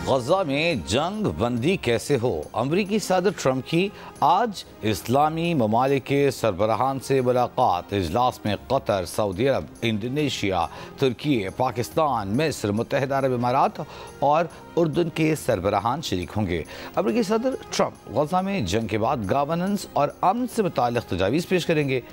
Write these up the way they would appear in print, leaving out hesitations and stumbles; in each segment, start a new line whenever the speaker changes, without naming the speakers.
गजा में जंग बंदी कैसे हो? अमरीकी सदर ट्रंप की आज इस्लामी ममालिक के सरबराहान से मुलाकात। इजलास में कतर, सऊदी अरब, इंडोनेशिया, तुर्की, पाकिस्तान, मिस्र, मुत्तहिदा अरब इमारात और उर्दन के सरबराहान शरीक होंगे। अमरीकी सदर ट्रंप गजा में जंग के बाद गवर्नेंस और अमन से मुताल्लिक़ तजावीज़ पेश करेंगे।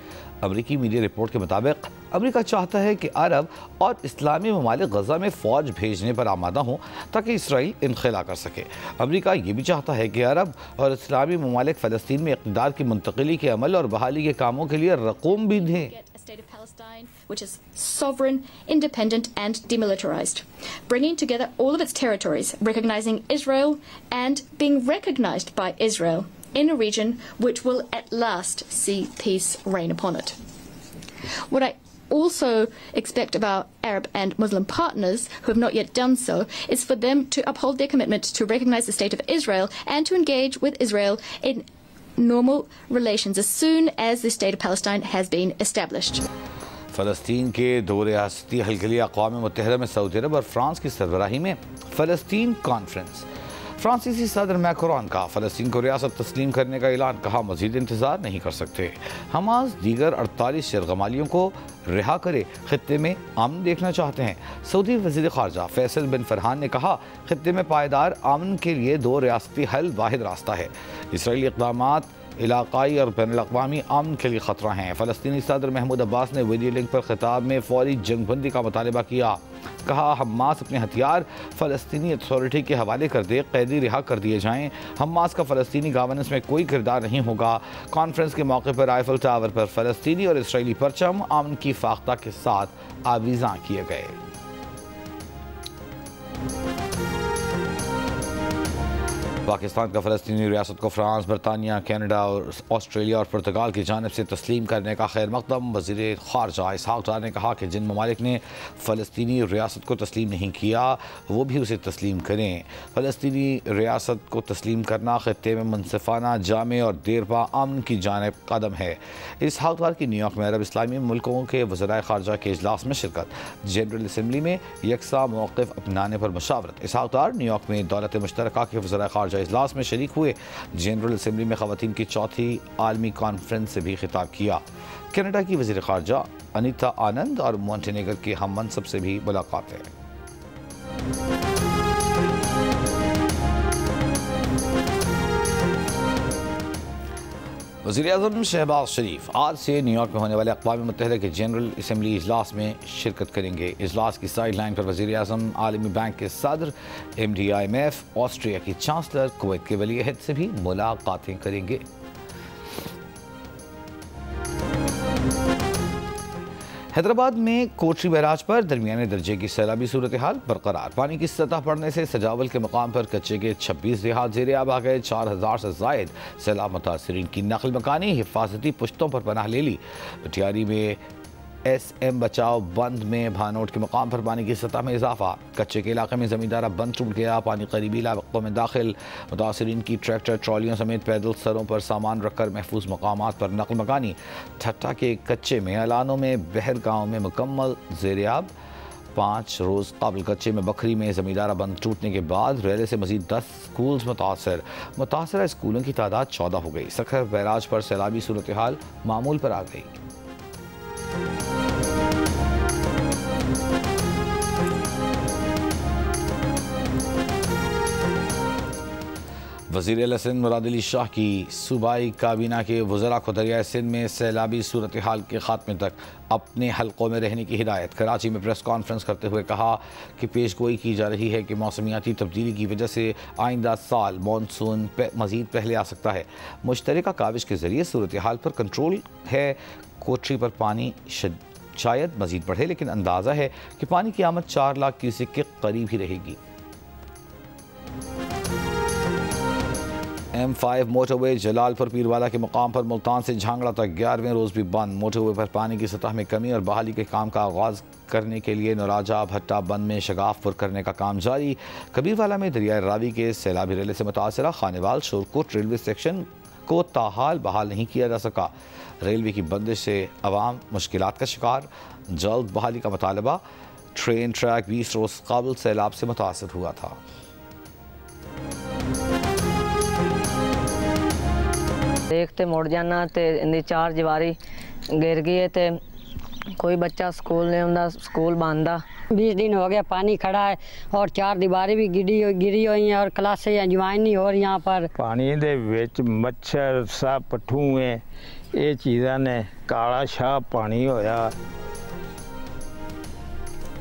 अमरीकी मीडिया रिपोर्ट के मुताबिक अमरीका चाहता है कि अरब और इस्लामी ममालिक गजा में फ़ौज भेजने पर आमादा हों ताकि इसराइल इनखला कर सके। अमरीका ये भी चाहता है कि अरब और इस्लामी ममालिक फ़लस्तीन में इक़्तिदार की मुंतक़िली के अमल और बहाली के कामों के लिए रकूम भी दें।
State of Palestine, which is sovereign, independent and demilitarized, bringing together all of its territories, recognizing Israel and being recognized by Israel in a region which will at last see peace reign upon it. What I also expect of our Arab and Muslim partners who have not yet done so is for them to uphold their commitment to recognize the State of Israel and to engage with Israel in normal relations as soon as the State of Palestine has been established.
फ़लस्तीन के दो रियासती हल के लिए अक़वाम मुत्तहिदा में Saudi अरब और France की सरबराही में फ़लस्तीन कॉन्फ्रेंस। फ्रांसीसी सदर मैक्रोन का फ़लस्तीन को रियासत तस्लीम करने का ऐलान, कहा मज़ीद इंतज़ार नहीं कर सकते। हमास दीगर 48 शरगमालियों को रिहा करे, खित्ते में अमन देखना चाहते हैं। सऊदी वज़ीर ख़ारजा फैसल बिन फरहान ने कहा, खित्ते में पायदार अमन के लिए दो रियासती हल वाहिद रास्ता है। इसराइली इक़दामात इलाक़ाई और बैनुल-अक़वामी अमन के लिए ख़तरा हैं। फ़लस्तीनी सदर महमूद अब्बास ने वीडियो लिंक पर खिताब में फौरी जंगबंदी का मुतालबा किया। कहा, हमास अपने हथियार फ़लस्तीनी अथॉरिटी के हवाले कर दे, कैदी रिहा कर दिए जाएँ। हमास का फ़लस्तीनी गवर्नेंस में कोई किरदार नहीं होगा। कॉन्फ्रेंस के मौके पर आईफल टावर पर फ़लस्तीनी और इसराइली परचम अमन की फाख्ता के साथ आवीज़ां किए गए। पाकिस्तान का फ़लस्तीनी रियासत को फ्रांस, बरतानिया, कनाडा और ऑस्ट्रेलिया और पुर्तगाल की जानिब से तस्लीम करने का खैर मकदम। वज़ीर ख़ारजा इसहाक़ डार ने कहा कि जिन ममालिक ने फ़लस्तीनी रियासत को तस्लीम नहीं किया वो भी उसे तस्लीम करें। फ़लस्तीनी रियासत को तस्लीम करना ख़ित्ते में मुनसिफ़ाना, जामे और देरपा अमन की जानिब कदम है। इसहाक़ डार की न्यूयॉर्क में अरब इस्लामी मुल्कों के वज़राए ख़ारजा के इजलास में शिरकत, जनरल असम्बली में यकसा मौक़िफ़ अपनाने पर मशावरत। इसहाक़ डार न्यूयॉर्क में दौलत मुश्तरका के वज़राए ख़ारजा इजलास में शरीक हुए। जनरल असम्बली में ख़वातीन की चौथी आलमी कॉन्फ्रेंस से भी खिताब किया। कनाडा की वज़ीर ख़ारजा अनीता आनंद और मोंटेनेगर के हम मनसब से भी मुलाकात है। वज़ीर-ए-आज़म शहबाज शरीफ आज से न्यूयॉर्क में होने वाले अक़वाम मुत्तहिदा के जनरल असम्बली इजलास में शिरकत करेंगे। इजलास की साइड लाइन पर वज़ीर-ए-आज़म आलमी बैंक के सदर, MD IMF, ऑस्ट्रिया की चांसलर, कुवैत के वली अहद से भी मुलाकातें करेंगे। हैदराबाद में कोटरी बैराज पर दरमियाने दर्जे की सैलाबी सूरत हाल बरकरार। पानी की सतह बढ़ने से सजावल के मकाम पर कच्चे के 26 देहात ज़ेरे आब आ गए। 4000 से जायद सैलाब मुतासरीन की नकल मकानी हिफाजती पुश्तों पर पनाह ले ली। पटियारी में SM बचाव बंद में भानोट के मकाम पर पानी की सतह में इजाफा। कच्चे के इलाके में ज़मींदारा बंद टूट गया, पानी करीबी इलाकों में दाखिल। मुतासरीन की ट्रैक्टर, ट्रॉलियों समेत पैदल सरों पर सामान रखकर महफूज मकामात पर नकल मकानी। ठट्टा के कच्चे में अलानों में बहर गाँव में मुकम्मल ज़ेरियाब। 5 रोज़ काबिल कच्चे में बखरी में ज़मींदारा बंद टूटने के बाद रेले से मजीद 10 स्कूल्स मुतासर स्कूलों की तादाद 14 हो गई। सखर बैराज पर सैलाबी सूरत हाल मामूल पर आ गई। वज़ीर सिंध मुराद अली शाह की सूबाई काबीना के वज़रा को दरियाए सिंध में सैलाबी सूरत हाल के खात्मे तक अपने हलकों में रहने की हिदायत। कराची में प्रेस कॉन्फ्रेंस करते हुए कहा कि पेशगोई की जा रही है कि मौसमियाती तब्दीली की वजह से आइंदा साल मानसून मज़ीद पहले आ सकता है। मुश्तरका काविश के ज़रिए सूरत हाल पर कंट्रोल है। कोटरी पर पानी शायद मज़ीद बढ़े, लेकिन अंदाज़ा है कि पानी की आमद 4 लाख क्यूसेक के करीब ही रहेगी। M5 मोटरवे जलालपुर पीरवाला के मुकाम पर मुल्तान से झांगड़ा तक 11वें रोज़ भी बंद। मोटरवे पर पानी की सतह में कमी और बहाली के काम का आगाज़ करने के लिए नौराजा भट्टा बंद में शगाफ करने का काम जारी। कबीरवाला में दरियाए रावी के सैलाबी रेले से मुतासरा खानेवाल शोरकोट रेलवे सेक्शन को ताहाल बहाल नहीं किया जा सका। रेलवे की बंदिश से अवाम मुश्किलात का शिकार। जल्द बहाली का मुतालबा। ट्रेन ट्रैक 20 रोज़ काबिल सैलाब से मुतासर हुआ था।
देखते मुड़ जाना ते इंदी 4 दीवारी गिर गई है ते कोई बच्चा स्कूल नहीं होता, स्कूल बंद आ।
20 दिन हो गया पानी खड़ा है और 4 दीवारें भी गिरी हुई हैं और क्लासें ज्वाइन नहीं हो रही यहाँ पर।
पानी दे विच मच्छर सब पठूए ये चीज़ां ने काला शाह पानी होया।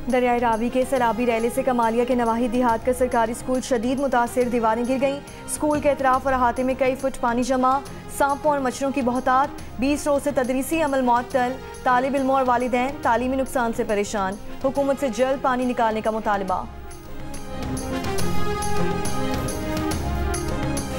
दरियाई रावी के सैलाबी रैले से कमालिया के नवाही देहात का सरकारी स्कूल शदीद मुतासिर, दीवारें गिर गईं। स्कूल के अतराफ और अहाते में कई फुट पानी जमा, सांपों और मच्छरों की बहुतात। 20 रोज से तदरीसी अमल मअतल, तालिब इल्मों और वालिदैन तालीमी नुकसान से परेशान। हुकूमत से जल्द पानी निकालने का मुतालबा।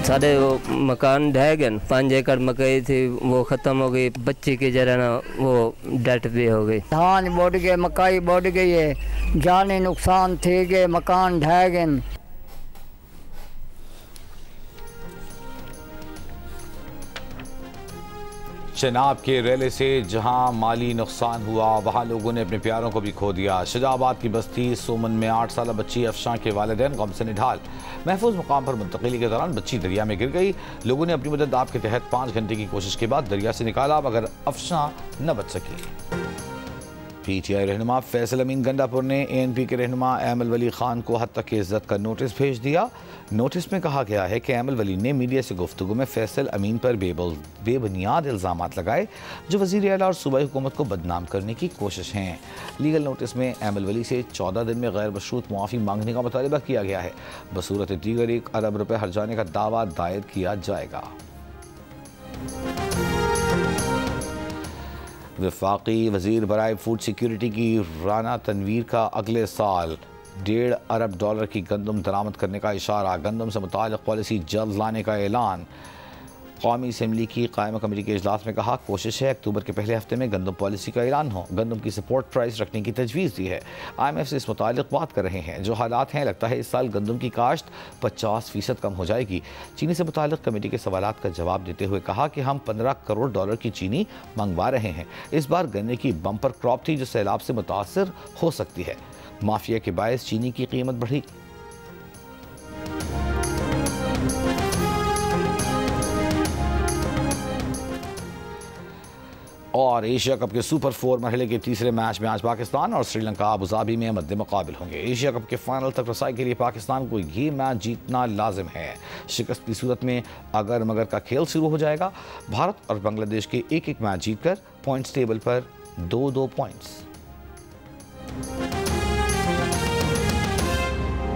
साढ़े वो मकान ढह गए, 5 एकड़ मकई थी वो ख़त्म हो गई, बच्ची की जरा ना वो डेथ भी हो गई।
धान बढ़ गए, मकई बढ़ गई है, जाने नुकसान थे गए, मकान ढह गए।
चनाब के रेले से जहां माली नुकसान हुआ वहां लोगों ने अपने प्यारों को भी खो दिया। शाजाबाद की बस्ती सोमन में 8 साल बच्ची अफशां के वालिदैन गम से निढाल। महफूज मुकाम पर मुंतकिली के दौरान बच्ची दरिया में गिर गई। लोगों ने अपनी मदद आप के तहत 5 घंटे की कोशिश के बाद दरिया से निकाला, मगर अफशां न बच सकी। PTI रहनुमा फैसल अमीन गंडापुर ने ANP के रहनुमा एमल वली खान को हद तक इज्जत का नोटिस भेज दिया। नोटिस में कहा गया है कि एमल वली ने मीडिया से गुफ्तगू में फैसल अमीन पर बेबुनियाद इल्ज़ामात लगाए जो वज़ीर आला और सूबाई हुकूमत को बदनाम करने की कोशिश हैं। लीगल नोटिस में एमल वली से 14 दिन में गैर मशरूत मुआफ़ी मांगने का मुतालबा किया गया है। बसूरत दीगर 1 अरब रुपये हर्जाने का दावा दायर किया जाएगा। वफाकी वज़ीर बराए फूड सिक्योरिटी की राना तनवीर का अगले साल $1.5 अरब की गंदम दरामद करने का इशारा। गंदम से मुताल्लिक़ पॉलिसी जल्द लाने का ऐलान। कौमी असम्बली की कायमा कमेटी के इजलास में कहा कोशिश है अक्टूबर के पहले हफ्ते में गंदम पॉलिसी का ऐलान हो। गंदम की सपोर्ट प्राइस रखने की तजवीज़ दी है। IMF से इस मुताल्लिक़ बात कर रहे हैं। जो हालात हैं लगता है इस साल गंदम की काश्त 50% कम हो जाएगी। चीनी से मुताल्लिक़ कमेटी के सवालात का जवाब देते हुए कहा कि हम $15 करोड़ की चीनी मंगवा रहे हैं। इस बार गन्ने की बम्पर क्रॉप थी जो सैलाब से मुतासर हो सकती है। माफिया के बायस चीनी की कीमत बढ़ी। और एशिया कप के सुपर 4 मरहले के तीसरे मैच में आज पाकिस्तान और श्रीलंका अबुधाबी में मद्दे मुकाबिल होंगे। एशिया कप के फाइनल तक रसाई के लिए पाकिस्तान को ये मैच जीतना लाजिम है। शिकस्त की सूरत में अगर मगर का खेल शुरू हो जाएगा। भारत और बांग्लादेश के 1-1 मैच जीतकर पॉइंट्स टेबल पर 2-2 पॉइंट्स।